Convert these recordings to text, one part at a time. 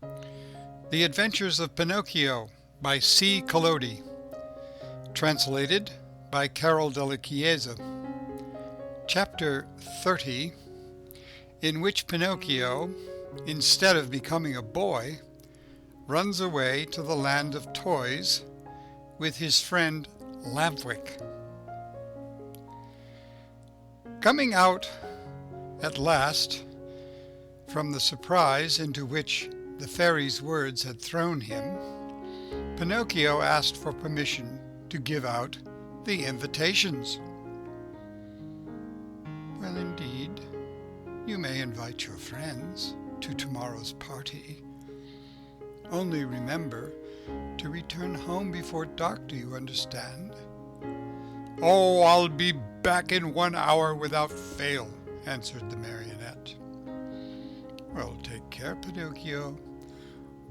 The Adventures of Pinocchio by C. Collodi. Translated by Carol della Chiesa. Chapter 30, in which Pinocchio, instead of becoming a boy, runs away to the land of toys with his friend Lampwick. Coming out at last from the surprise into which the fairy's words had thrown him, Pinocchio asked for permission to give out the invitations. Well, indeed, you may invite your friends to tomorrow's party. Only remember to return home before dark, do you understand? Oh, I'll be back in 1 hour without fail, answered the marionette. Well, take care, Pinocchio.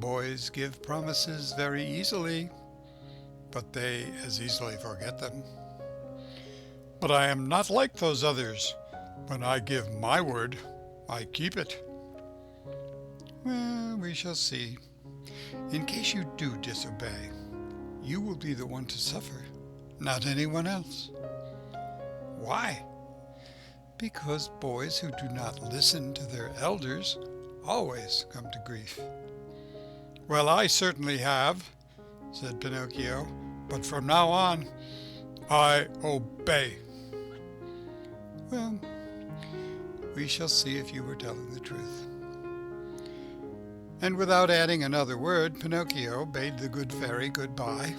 Boys give promises very easily, but they as easily forget them. But I am not like those others. When I give my word, I keep it. Well, we shall see. In case you do disobey, you will be the one to suffer, not anyone else. Why? Because boys who do not listen to their elders always come to grief. Well, I certainly have, said Pinocchio, but from now on, I obey. Well, we shall see if you were telling the truth. And without adding another word, Pinocchio bade the good fairy goodbye,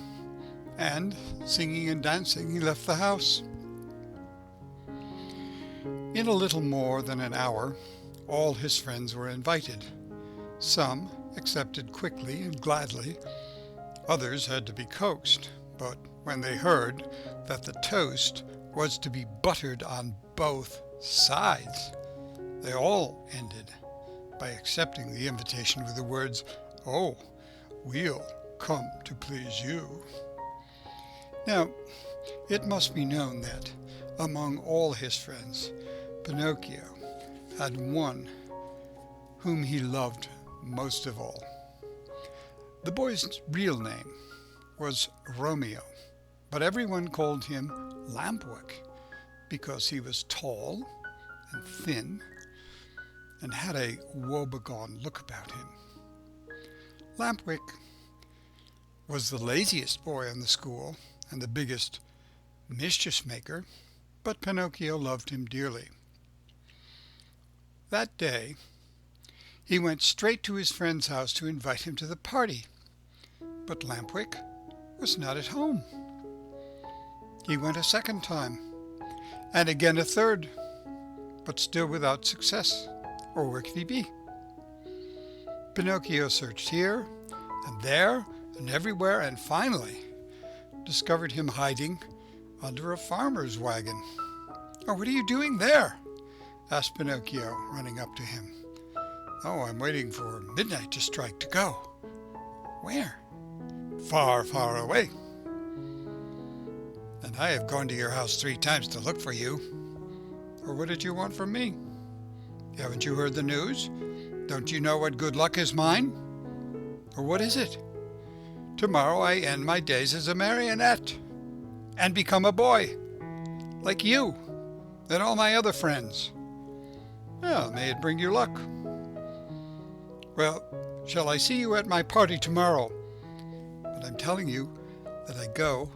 and, singing and dancing, he left the house. In a little more than an hour, all his friends were invited. Some accepted quickly and gladly. Others had to be coaxed, but when they heard that the toast was to be buttered on both sides, they all ended by accepting the invitation with the words, "Oh, we'll come to please you." Now, it must be known that among all his friends, Pinocchio had one whom he loved most of all. The boy's real name was Romeo, but everyone called him Lampwick because he was tall and thin and had a woebegone look about him. Lampwick was the laziest boy in the school and the biggest mischief maker, but Pinocchio loved him dearly. That day, he went straight to his friend's house to invite him to the party, but Lampwick was not at home. He went a second time, and again a third, but still without success. Or where could he be? Pinocchio searched here and there and everywhere, and finally discovered him hiding under a farmer's wagon. "Oh, what are you doing there?" asked Pinocchio, running up to him. "Oh, I'm waiting for midnight to strike to go." "Where?" "Far, far away." "And I have gone to your house 3 times to look for you. Or what did you want from me? Haven't you heard the news? Don't you know what good luck is mine? Or what is it? Tomorrow I end my days as a marionette and become a boy, like you and all my other friends. Well, may it bring you luck. Well, shall I see you at my party tomorrow? But I'm telling you that I go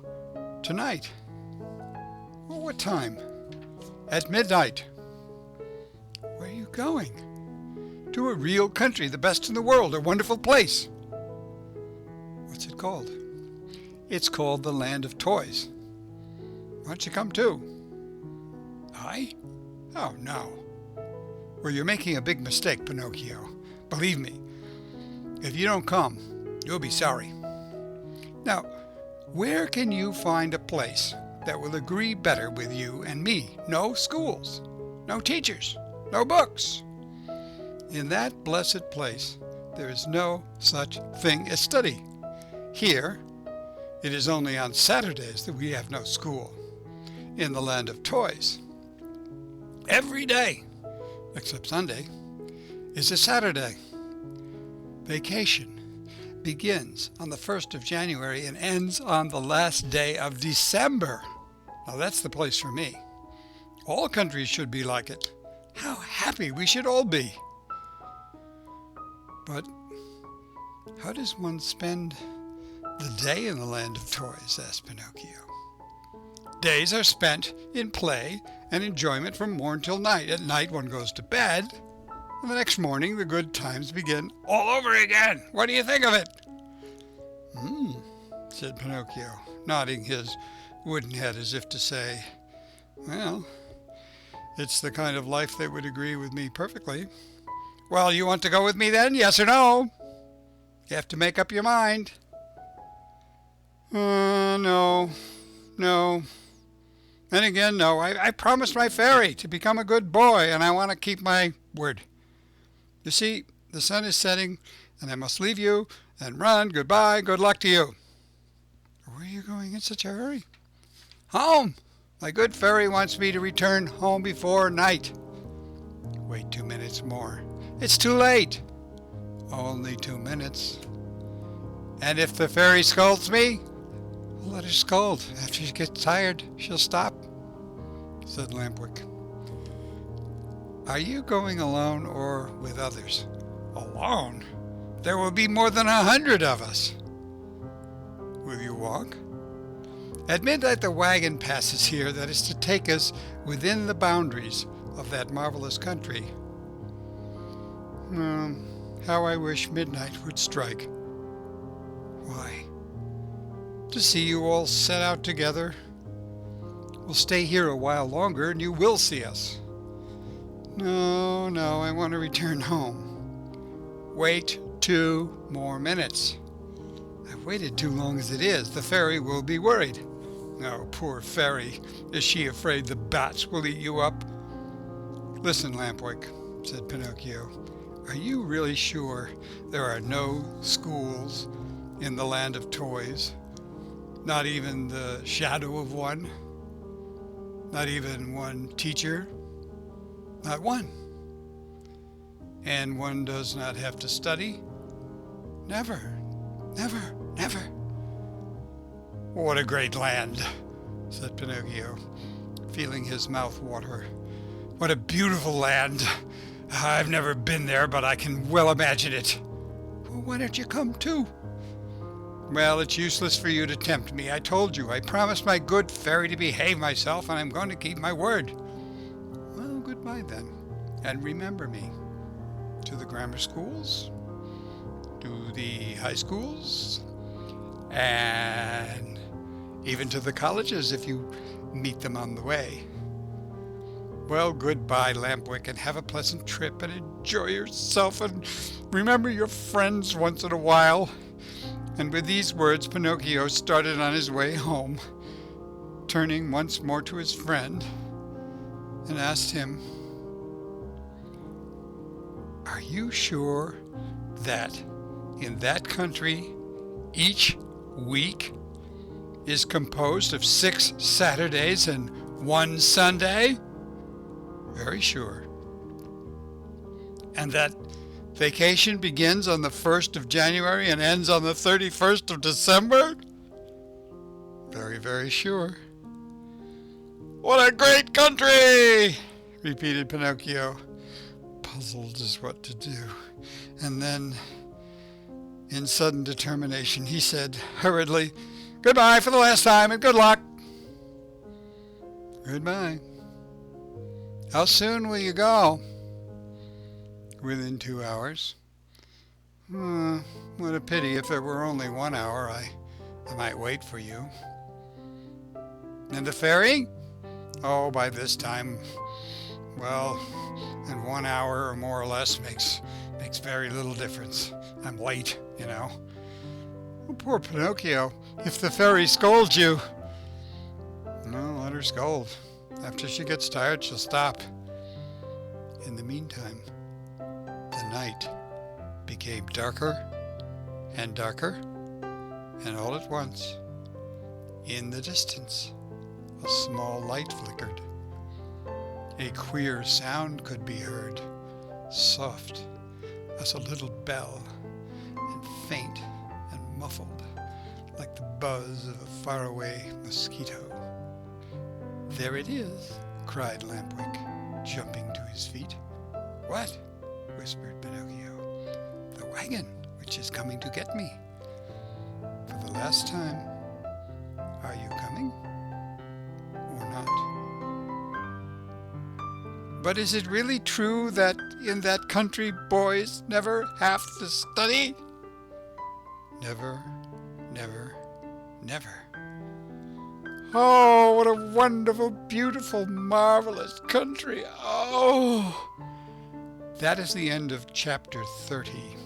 tonight." "Well, what time?" "At midnight." "Where are you going?" "To a real country, the best in the world, a wonderful place." "What's it called?" "It's called the Land of Toys. Why don't you come too?" "I? Oh, no." "Well, you're making a big mistake, Pinocchio. Believe me, if you don't come, you'll be sorry. Now, where can you find a place that will agree better with you and me? No schools, no teachers, no books. In that blessed place, there is no such thing as study. Here, it is only on Saturdays that we have no school. In the Land of Toys, every day, except Sunday, is a Saturday. Vacation begins on the 1st of January and ends on the last day of December. Now that's the place for me. All countries should be like it. How happy we should all be. But how does one spend the day in the land of toys? Asked Pinocchio. Days are spent in play and enjoyment from morn till night. At night one goes to bed, and the next morning the good times begin all over again. What do you think of it? Said Pinocchio, nodding his wooden head as if to say, well, it's the kind of life that would agree with me perfectly. Well, you want to go with me then, yes or no? You have to make up your mind. No. And again, no. I promised my fairy to become a good boy, and I want to keep my word. You see, the sun is setting, and I must leave you and run. Goodbye. Good luck to you. Where are you going in such a hurry? Home. My good fairy wants me to return home before night. Wait 2 minutes more. It's too late. Only 2 minutes. And if the fairy scolds me, let her scold. After she gets tired, she'll stop, said Lampwick. Are you going alone or with others? Alone? There will be more than 100 of us. Will you walk? At midnight the wagon passes here that is to take us within the boundaries of that marvelous country. How I wish midnight would strike. Why? To see you all set out together. We'll stay here a while longer and you will see us. No, I want to return home. Wait 2 more minutes. I've waited too long as it is. The fairy will be worried. Oh, poor fairy. Is she afraid the bats will eat you up? Listen, Lampwick, said Pinocchio. Are you really sure there are no schools in the land of toys? Not even the shadow of one? Not even one teacher? Not one. And one does not have to study? Never. What a great land, said Pinocchio, feeling his mouth water. What a beautiful land. I've never been there, but I can well imagine it. Well, why don't you come too? Well, it's useless for you to tempt me. I told you, I promised my good fairy to behave myself, and I'm going to keep my word. Well, goodbye then, and remember me. To the grammar schools, to the high schools, and even to the colleges if you meet them on the way. Well, goodbye, Lampwick, and have a pleasant trip, and enjoy yourself, and remember your friends once in a while. And with these words, Pinocchio started on his way home, turning once more to his friend and asked him, Are you sure that in that country each week is composed of 6 Saturdays and 1 Sunday? Very sure. And that vacation begins on the 1st of January and ends on the 31st of December? Very, very sure. What a great country! Repeated Pinocchio, puzzled as what to do. And then, in sudden determination, he said hurriedly, Goodbye for the last time and good luck. Goodbye. How soon will you go? Within 2 hours. What a pity. If it were only 1 hour, I might wait for you. And the fairy? Oh, by this time, well, in 1 hour or more or less makes very little difference. I'm late, you know. Oh, poor Pinocchio. If the fairy scolds you, no, let her scold. After she gets tired, she'll stop. In the meantime, the night became darker and darker, and all at once, in the distance, a small light flickered. A queer sound could be heard, soft as a little bell, buzz of a faraway mosquito. "There it is," cried Lampwick, jumping to his feet. "What?" whispered Pinocchio. "The wagon which is coming to get me. For the last time, are you coming or not?" "But is it really true that in that country boys never have to study?" "Never, never, never." "Oh, what a wonderful, beautiful, marvelous country! Oh!" That is the end of chapter 30.